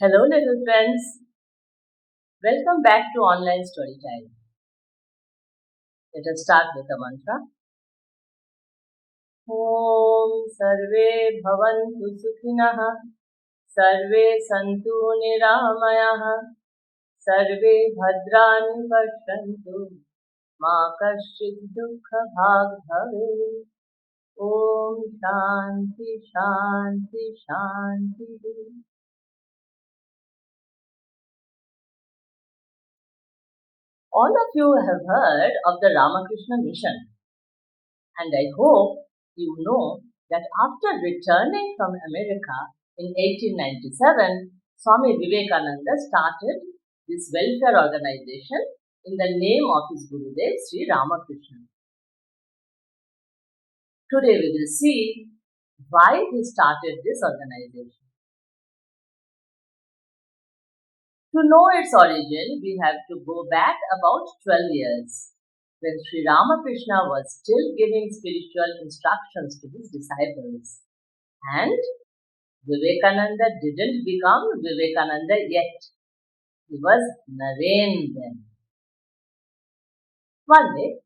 Hello little friends, welcome back to online storytime. Let us start with a mantra. Om Sarve Bhavantu Sukhinah Sarve Santu Niramayah Sarve Bhadrani Pashyantu Ma Kaschid Dukkha Bhag Bhave. Om Shanti Shanti Shanti. All of you have heard of the Ramakrishna mission, and I hope you know that after returning from America in 1897, Swami Vivekananda started this welfare organization in the name of his Gurudev SriRamakrishna. Today we will see why he started this organization. To know its origin, we have to go back about 12 years, when SriRamakrishna was still giving spiritual instructions to his disciples. And Vivekananda didn't become Vivekananda yet. He was Narrated then. One day,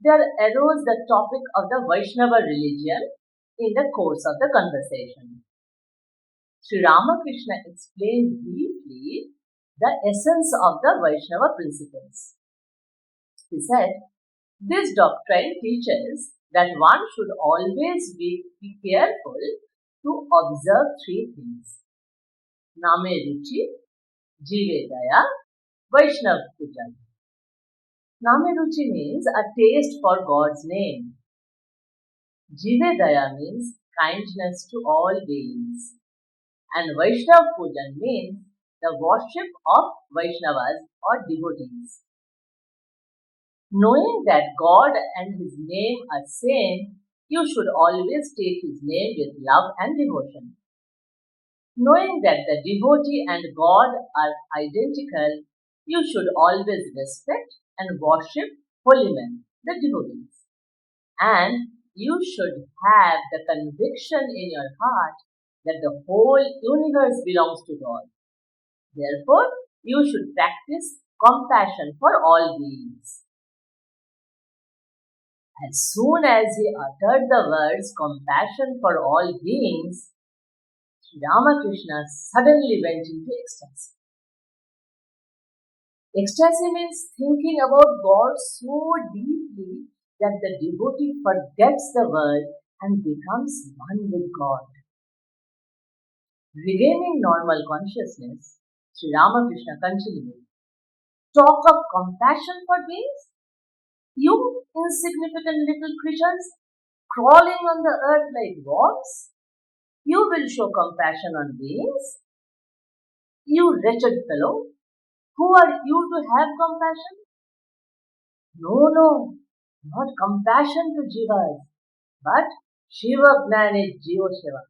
there arose the topic of the Vaishnava religion in the course of the conversation. SriRamakrishna explained briefly the essence of the Vaishnava principles. He said, this doctrine teaches that one should always be careful to observe three things: Narrated, Jivedaya, Vaishnava Pujan. Narrated means a taste for God's name. Jivedaya means kindness to all beings. And Vaishnava Pujan means the worship of Vaishnavas or devotees. Knowing that God and His name are same, you should always take His name with love and devotion. Knowing that the devotee and God are identical, you should always respect and worship holy men, the devotees. And you should have the conviction in your heart that the whole universe belongs to God. Therefore, you should practice compassion for all beings. As soon as he uttered the words compassion for all beings, SriRamakrishna suddenly went into ecstasy. Ecstasy means thinking about God so deeply that the devotee forgets the world and becomes one with God. Regaining normal consciousness, SriRamakrishna continued, talk of compassion for beings? You insignificant little creatures crawling on the earth like worms? You will show compassion on beings? You wretched fellow, who are you to have compassion? No, not compassion to jivas, but Shiva Gnani Jiva Shiva,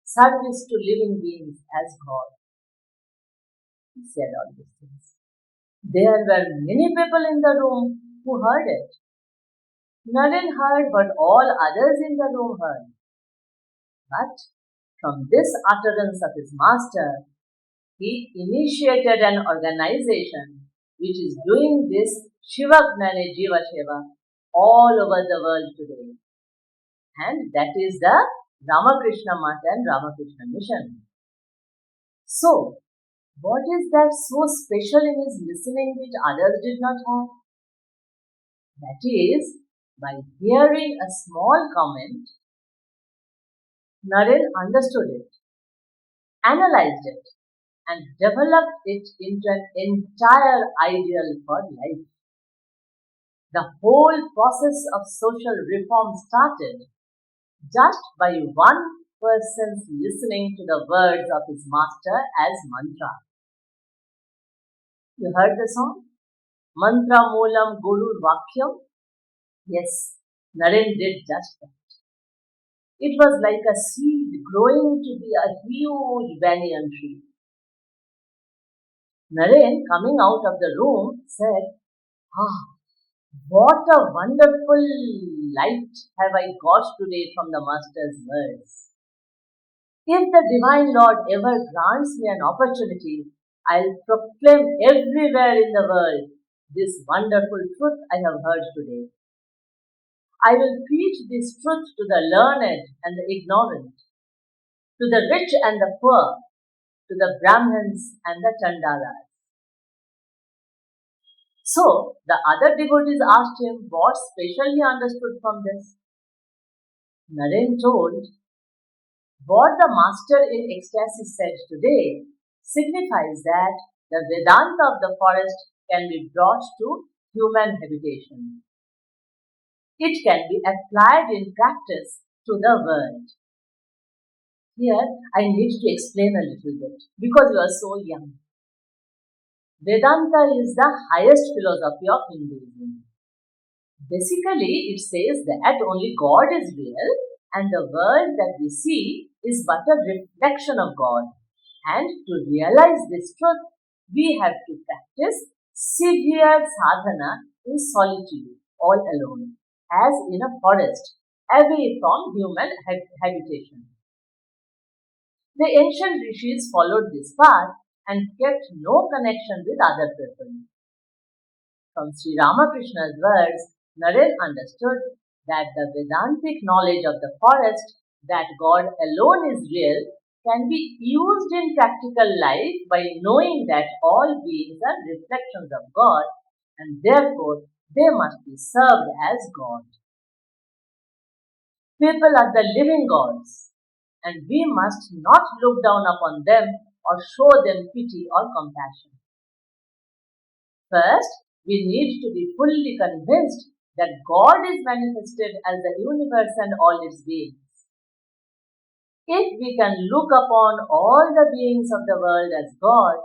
service to living beings as God. He said all these things. There were many people in the room who heard it. Naren heard, but all others in the room heard. But from this utterance of his master, he initiated an organization which is doing this Shiva Gnani Jiva Shiva all over the world today. And that is the Ramakrishnamath and Ramakrishna mission. So, what is that so special in his listening which others did not have? That is, by hearing a small comment, Naren understood it, analyzed it, and developed it into an entire ideal for life. The whole process of social reform started just by one person's listening to the words of his master as mantra. You heard the song? Mantra Moolam Guru Vakyam? Yes, Naren did just that. It was like a seed growing to be a huge banyan tree. Naren, coming out of the room, said, what a wonderful light have I got today from the Master's words. If the Divine Lord ever grants me an opportunity, I'll proclaim everywhere in the world this wonderful truth I have heard today. I will preach this truth to the learned and the ignorant, to the rich and the poor, to the Brahmins and the Chandalas. So the other devotees asked him what special he understood from this. Naren told, what the master in ecstasy said today signifies that the Vedanta of the forest can be brought to human habitation. It can be applied in practice to the world. Here, I need to explain a little bit because you are so young. Vedanta is the highest philosophy of Hinduism. Basically, it says that only God is real and the world that we see is but a reflection of God. And to realize this truth, we have to practice severe sadhana in solitude, all alone, as in a forest, away from human habitation. The ancient rishis followed this path and kept no connection with other people. From SriRamakrishna's words, Naren understood that the Vedantic knowledge of the forest, that God alone is real, can be used in practical life by knowing that all beings are reflections of God and therefore they must be served as God. People are the living gods and we must not look down upon them or show them pity or compassion. First, we need to be fully convinced that God is manifested as the universe and all its beings. If we can look upon all the beings of the world as God,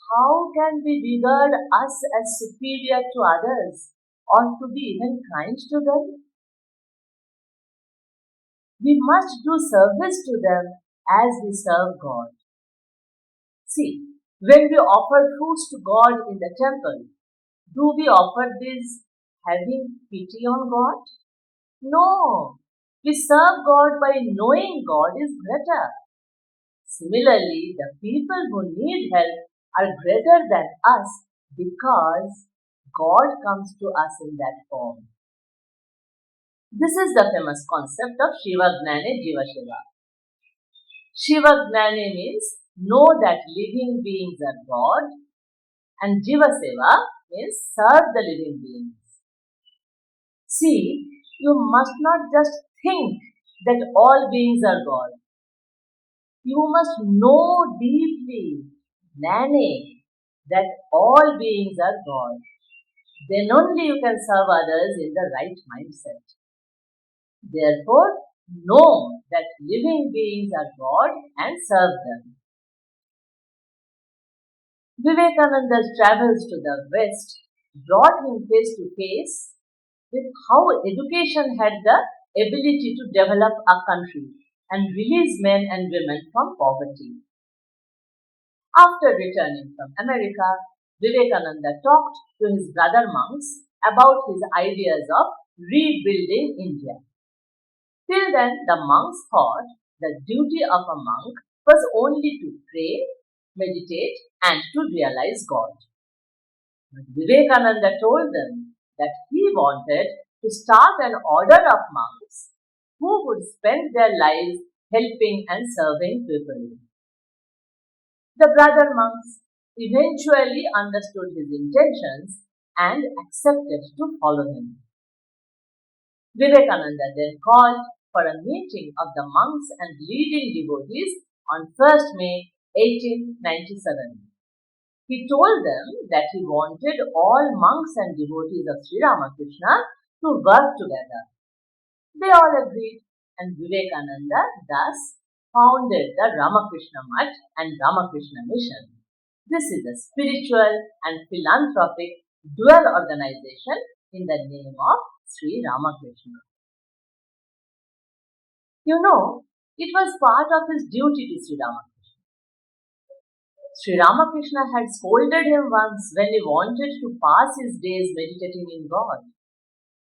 how can we regard us as superior to others or to be even kind to them? We must do service to them as we serve God. See, when we offer fruits to God in the temple, do we offer this having pity on God? No. We serve God by knowing God is greater. Similarly, the people who need help are greater than us because God comes to us in that form. This is the famous concept of Shiva Gnane Jiva Shiva. Shiva Gnane means know that living beings are God, and Jiva Seva means serve the living beings. See, you must not just think that all beings are God. You must know deeply, Nane, that all beings are God. Then only you can serve others in the right mindset. Therefore, know that living beings are God and serve them. Vivekananda's travels to the West brought him face to face with how education had the ability to develop a country and release men and women from poverty. After returning from America, Vivekananda talked to his brother monks about his ideas of rebuilding India. Till then, the monks thought the duty of a monk was only to pray, meditate, and to realize God. But Vivekananda told them that he wanted to start an order of monks who would spend their lives helping and serving people. The brother monks eventually understood his intentions and accepted to follow him. Vivekananda then called for a meeting of the monks and leading devotees on 1st May 1897. He told them that he wanted all monks and devotees of SriRamakrishna to work together. They all agreed and Vivekananda thus founded the Ramakrishna and Ramakrishna Mission. This is a spiritual and philanthropic dual organization in the name of SriRamakrishna. You know, it was part of his duty to SriRamakrishna. SriRamakrishna had scolded him once when he wanted to pass his days meditating in God.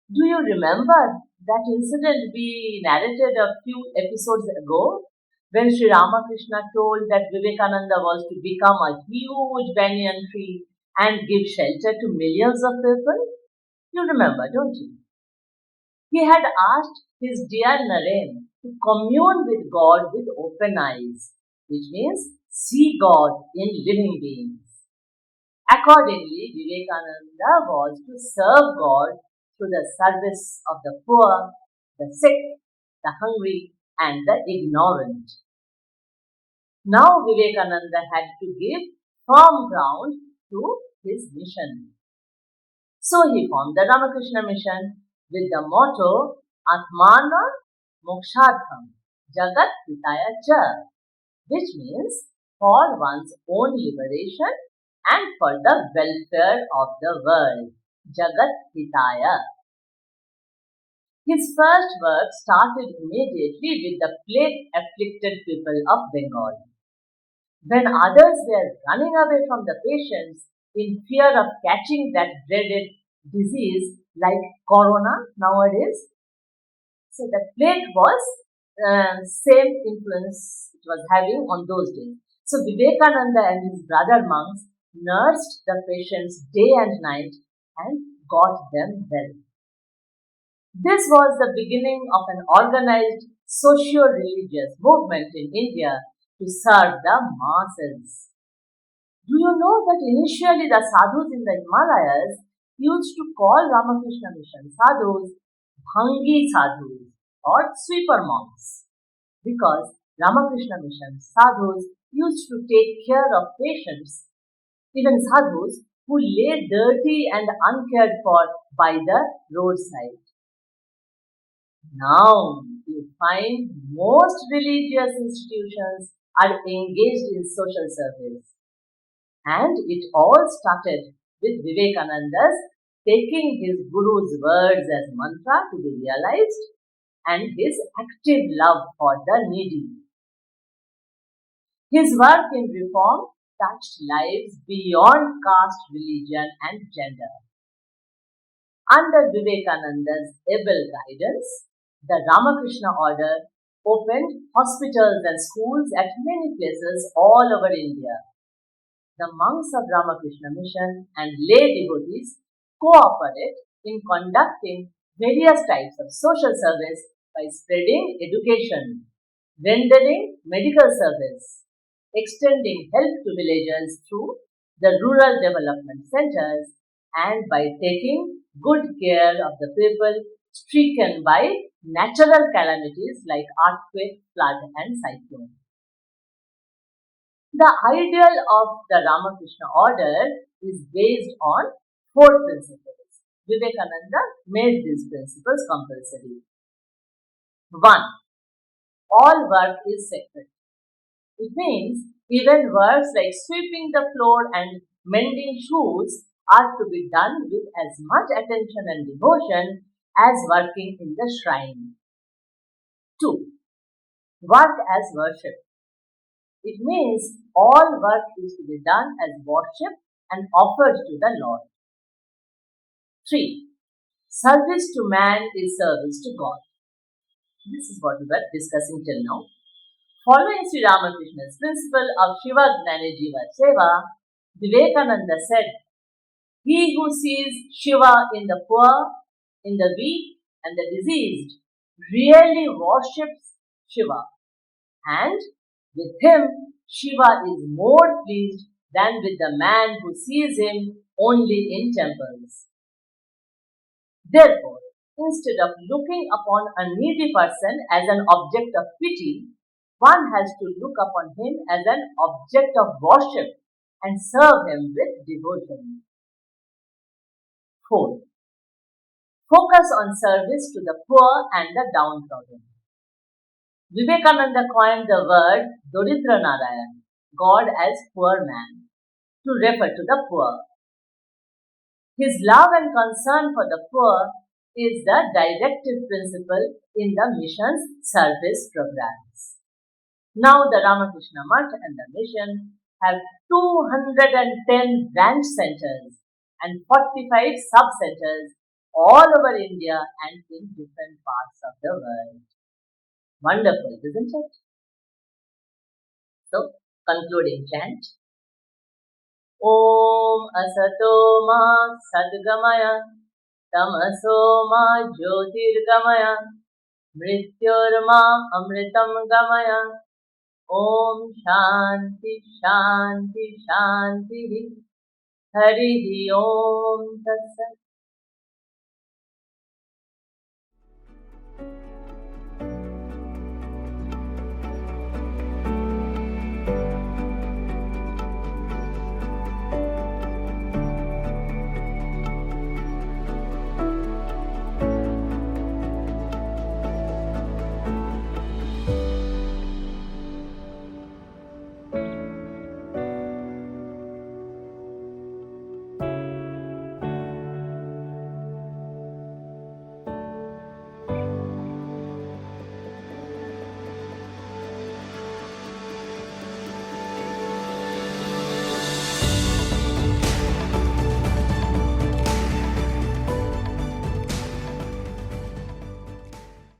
Do you remember that incident we narrated a few episodes ago? When Sri Ramakrishna told that Vivekananda was to become a huge banyan tree and give shelter to millions of people, you remember, don't you? He had asked his dear Naren to commune with God with open eyes, which means see God in living beings. Accordingly, Vivekananda was to serve God through the service of the poor, the sick, the hungry, and the ignorant. Now Vivekananda had to give firm ground to his mission. So he formed the Ramakrishna mission with the motto Atmana Mokshartham Jagat Hitaya Cha, which means for one's own liberation and for the welfare of the world. Jagat Hitaya. His first work started immediately with the plague-afflicted people of Bengal. When others were running away from the patients in fear of catching that dreaded disease like corona nowadays, so the plague was same influence it was having on those days. So Vivekananda and his brother monks nursed the patients day and night and got them well. This was the beginning of an organized socio-religious movement in India to serve the masses. Do you know that initially the sadhus in the Himalayas used to call Ramakrishna mission sadhus Bhangi sadhus or sweeper monks, because Ramakrishna mission sadhus used to take care of patients, even sadhus who lay dirty and uncared for by the roadside. Now you find most religious institutions are engaged in social service. And it all started with Vivekananda's taking his Guru's words as mantra to be realized and his active love for the needy. His work in reform touched lives beyond caste, religion and gender. Under Vivekananda's able guidance, the Ramakrishna order opened hospitals and schools at many places all over India. The monks of Ramakrishna mission and lay devotees cooperate in conducting various types of social service by spreading education, rendering medical service, extending help to villagers through the rural development centers, and by taking good care of the people stricken by natural calamities like earthquake, flood, and cyclone. The ideal of the Ramakrishna order is based on four principles. Vivekananda made these principles compulsory. 1. All work is sacred. It means even works like sweeping the floor and mending shoes are to be done with as much attention and devotion as working in the shrine. 2. Work as worship. It means all work is to be done as worship and offered to the Lord. 3. Service to man is service to God. This is what we were discussing till now. Following SriRamakrishna's principle of Shiva Gnani Jiva Seva, Vivekananda said, "He who sees Shiva in the poor, in the weak and the diseased really worships Shiva, and with him Shiva is more pleased than with the man who sees him only in temples. Therefore, instead of looking upon a needy person as an object of pity, one has to look upon him as an object of worship and serve him with devotion." 4. Focus on service to the poor and the downtrodden. Vivekananda coined the word Daridra Narayan, God as poor man, to refer to the poor. His love and concern for the poor is the directive principle in the mission's service programs. Now the Ramakrishna Math and the mission have 210 branch centers and 45 sub-centers all over India and in different parts of the world. Wonderful, isn't it? So, concluding chant. Om Asato Ma Sadgamaya Tamaso Ma Jyotirgamaya Mrityorma Amritam Gamaya. Om Shanti Shanti Shanti Hari Om Tat Sat.